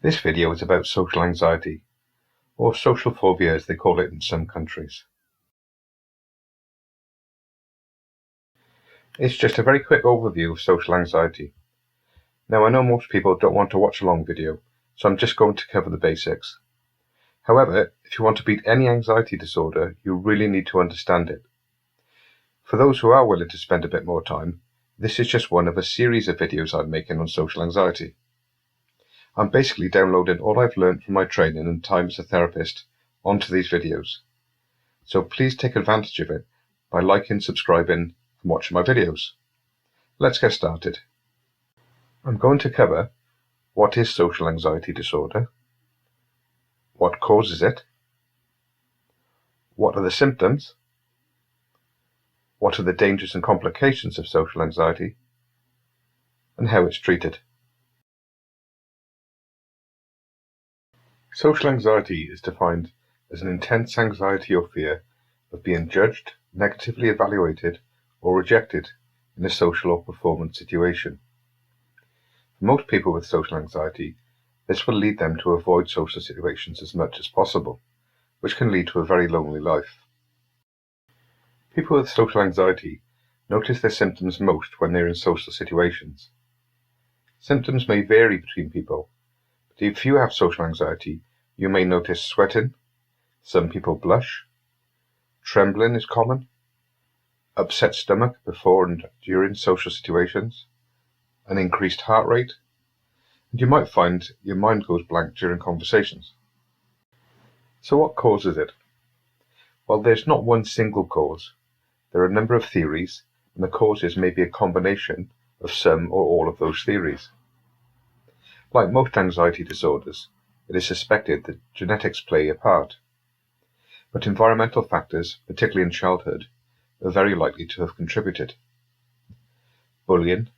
This video is about social anxiety, or social phobia as they call it in some countries. It's just a very quick overview of social anxiety. Now I know most people don't want to watch a long video, so I'm just going to cover the basics. However, if you want to beat any anxiety disorder, you really need to understand it. For those who are willing to spend a bit more time, this is just one of a series of videos I'm making on social anxiety. I'm basically downloading all I've learned from my training and time as a therapist onto these videos. So please take advantage of it by liking, subscribing, and watching my videos. Let's get started. I'm going to cover what is social anxiety disorder, what causes it, what are the symptoms, what are the dangers and complications of social anxiety, and how it's treated. Social anxiety is defined as an intense anxiety or fear of being judged, negatively evaluated, or rejected in a social or performance situation. For most people with social anxiety, this will lead them to avoid social situations as much as possible, which can lead to a very lonely life. People with social anxiety notice their symptoms most when they're in social situations. Symptoms may vary between people, but if you have social anxiety, you may notice sweating, some people blush, trembling is common, upset stomach before and during social situations, an increased heart rate, and you might find your mind goes blank during conversations. So what causes it? Well, there's not one single cause. There are a number of theories, and the causes may be a combination of some or all of those theories. Like most anxiety disorders, it is suspected that genetics play a part, but environmental factors, particularly in childhood, are very likely to have contributed. Bullying,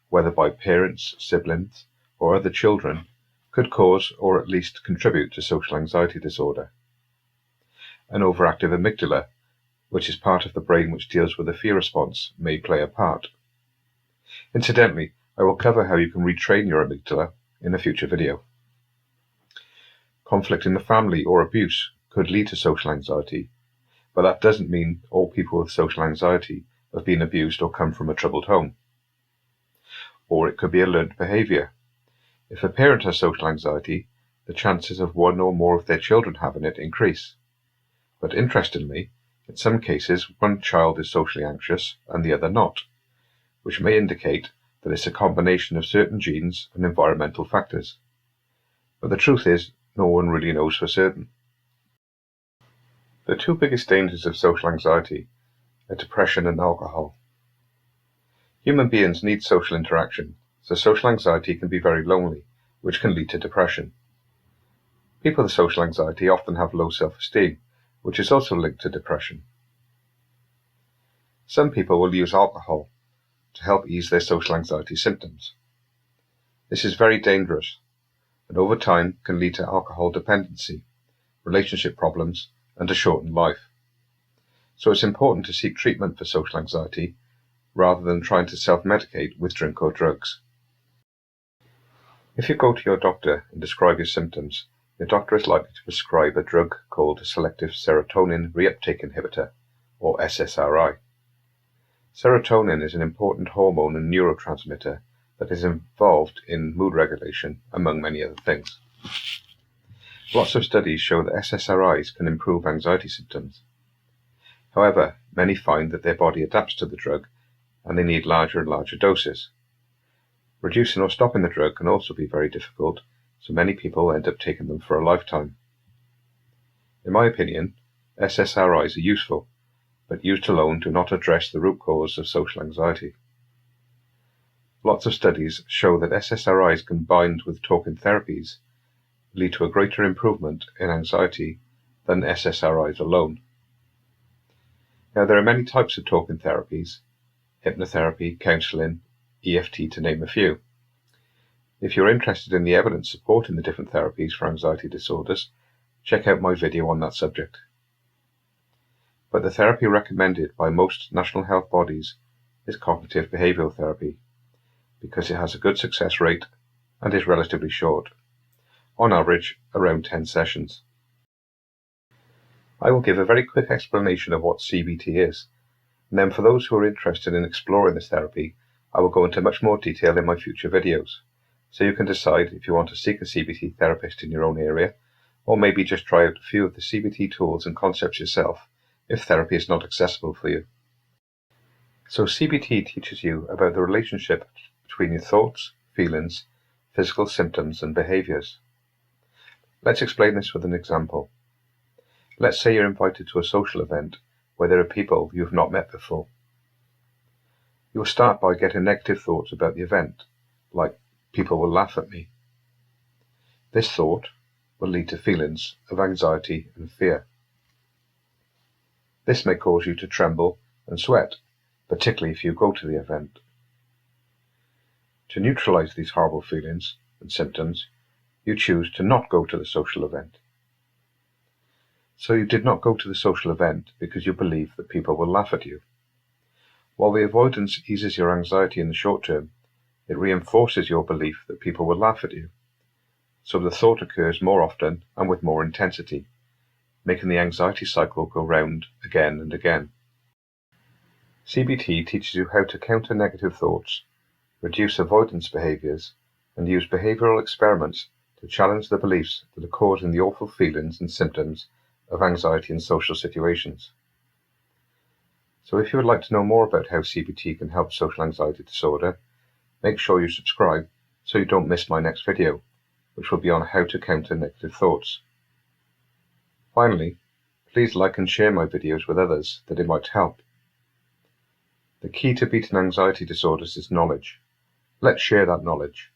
whether by parents, siblings, or other children, could cause or at least contribute to social anxiety disorder. An overactive amygdala, which is part of the brain which deals with the fear response, may play a part. Incidentally, I will cover how you can retrain your amygdala in a future video. Conflict in the family or abuse could lead to social anxiety, but that doesn't mean all people with social anxiety have been abused or come from a troubled home. Or it could be a learned behavior. If a parent has social anxiety, the chances of one or more of their children having it increase. But interestingly, in some cases, one child is socially anxious and the other not, which may indicate that it's a combination of certain genes and environmental factors. But the truth is, no one really knows for certain. The two biggest dangers of social anxiety are depression and alcohol. Human beings need social interaction, so social anxiety can be very lonely, which can lead to depression. People with social anxiety often have low self-esteem, which is also linked to depression. Some people will use alcohol to help ease their social anxiety symptoms. This is very dangerous, and over time can lead to alcohol dependency, relationship problems, and a shortened life. So it's important to seek treatment for social anxiety rather than trying to self-medicate with drink or drugs. If you go to your doctor and describe your symptoms, your doctor is likely to prescribe a drug called a selective serotonin reuptake inhibitor, or SSRI. Serotonin is an important hormone and neurotransmitter that is involved in mood regulation, among many other things. Lots of studies show that SSRIs can improve anxiety symptoms. However, many find that their body adapts to the drug and they need larger and larger doses. Reducing or stopping the drug can also be very difficult, so many people end up taking them for a lifetime. In my opinion, SSRIs are useful, but used alone do not address the root cause of social anxiety. Lots of studies show that SSRIs combined with talking therapies lead to a greater improvement in anxiety than SSRIs alone. Now, there are many types of talking therapies: hypnotherapy, counseling, EFT, to name a few. If you're interested in the evidence supporting the different therapies for anxiety disorders, check out my video on that subject. But the therapy recommended by most national health bodies is cognitive behavioral therapy, because it has a good success rate and is relatively short. on average around 10 sessions. I will give a very quick explanation of what CBT is, and then for those who are interested in exploring this therapy, I will go into much more detail in my future videos, so you can decide if you want to seek a CBT therapist in your own area, or maybe just try out a few of the CBT tools and concepts yourself if therapy is not accessible for you. So CBT teaches you about the relationship between your thoughts, feelings, physical symptoms and behaviours. Let's explain this with an example. Let's say you're invited to a social event where there are people you've not met before. You'll start by getting negative thoughts about the event, like people will laugh at me. This thought will lead to feelings of anxiety and fear. This may cause you to tremble and sweat, particularly if you go to the event. To neutralize these horrible feelings and symptoms, you choose to not go to the social event. So you did not go to the social event because you believe that people will laugh at you. While the avoidance eases your anxiety in the short term, it reinforces your belief that people will laugh at you. So the thought occurs more often and with more intensity, making the anxiety cycle go round again and again. CBT teaches you how to counter negative thoughts, reduce avoidance behaviours, and use behavioural experiments to challenge the beliefs that are causing the awful feelings and symptoms of anxiety in social situations. So if you would like to know more about how CBT can help social anxiety disorder, make sure you subscribe so you don't miss my next video, which will be on how to counter negative thoughts. Finally, please like and share my videos with others that it might help. The key to beating anxiety disorders is knowledge. Let's share that knowledge.